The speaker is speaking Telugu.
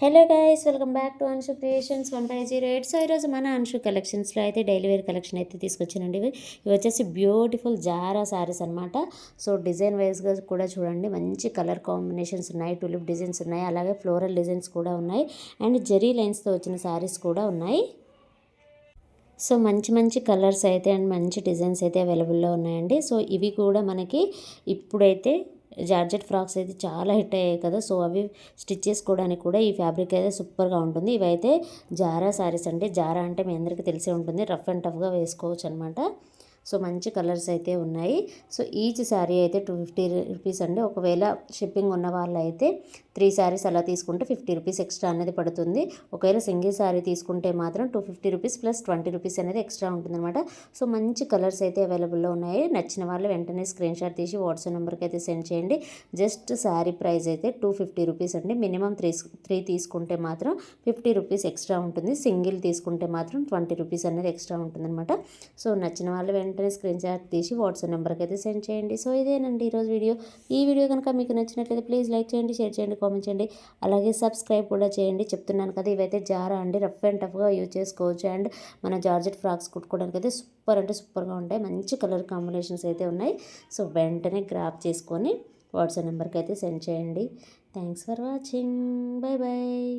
Hello guys, welcome back to Anshu creations 1508. So ఈరోజు మన అన్షు కలెక్షన్స్లో అయితే డైలీ వేర్ కలెక్షన్ అయితే తీసుకొచ్చానండి. ఇవి వచ్చేసి బ్యూటిఫుల్ జారా శారీస్ అనమాట. సో డిజైన్ వైజ్గా కూడా చూడండి, మంచి కలర్ కాంబినేషన్స్ ఉన్నాయి, టులిప్ డిజైన్స్ ఉన్నాయి, అలాగే ఫ్లోరల్ డిజైన్స్ కూడా ఉన్నాయి, అండ్ జెరీ లైన్స్తో వచ్చిన శారీస్ కూడా ఉన్నాయి. సో మంచి మంచి కలర్స్ అయితే అండ్ మంచి డిజైన్స్ అయితే అవైలబుల్లో ఉన్నాయండి. సో ఇవి కూడా మనకి ఇప్పుడైతే జార్జెట్ ఫ్రాక్స్ అయితే చాలా హిట్ అయ్యాయి కదా. సో అవి స్టిచ్ చేసుకోవడానికి కూడా ఈ ఫ్యాబ్రిక్ అయితే సూపర్గా ఉంటుంది. ఇవైతే జారా శారీస్ అండి. జారా అంటే మీ అందరికీ తెలిసే ఉంటుంది, రఫ్ అండ్ టఫ్గా వేసుకోవచ్చు అనమాట. సో మంచి కలర్స్ అయితే ఉన్నాయి. సో ఈచ్ శారీ అయితే 250 రూపీస్ అండి. ఒకవేళ షిప్పింగ్ ఉన్న వాళ్ళు అయితే 3 శారీస్ అలా తీసుకుంటే 50 రూపీస్ ఎక్స్ట్రా అనేది పడుతుంది. ఒకవేళ సింగిల్ శారీ తీసుకుంటే మాత్రం 250 రూపీస్ ప్లస్ 20 రూపీస్ అనేది ఎక్స్ట్రా ఉంటుందన్నమాట. సో మంచి కలర్స్ అయితే అవైలబుల్లో ఉన్నాయి. నచ్చిన వాళ్ళు వెంటనే స్క్రీన్ షాట్ తీసి వాట్సాప్ నెంబర్కి అయితే సెండ్ చేయండి. జస్ట్ శారీ ప్రైస్ అయితే 250 రూపీస్ అండి. మినిమం త్రీ తీసుకుంటే మాత్రం 50 రూపీస్ ఎక్స్ట్రా ఉంటుంది. సింగిల్ తీసుకుంటే మాత్రం 20 రూపీస్ అనేది ఎక్స్ట్రా ఉంటుందన్నమాట. సో నచ్చిన వాళ్ళు వెంటనే స్క్రీన్ షాట్ తీసి వాట్సాప్ నెంబర్కి అయితే సెండ్ చేయండి. సో ఇదేనండి ఈరోజు వీడియో. ఈ వీడియో కనుక మీకు నచ్చినట్లయితే ప్లీజ్ లైక్ చేయండి, షేర్ చేయండి, కామెంట్ చేయండి, అలాగే సబ్స్క్రైబ్ కూడా చేయండి. చెప్తున్నాను కదా, ఇవైతే జారా అండి, రఫ్ అండ్ టఫ్గా యూజ్ చేసుకోవచ్చు. అండ్ మన జార్జెట్ ఫ్రాక్స్ కుట్టుకోవడానికి అయితే సూపర్ అంటే సూపర్గా ఉంటాయి. మంచి కలర్ కాంబినేషన్స్ అయితే ఉన్నాయి. సో వెంటనే గ్రాప్ చేసుకొని వాట్సాప్ నెంబర్కి అయితే సెండ్ చేయండి. Thanks for watching. Bye bye.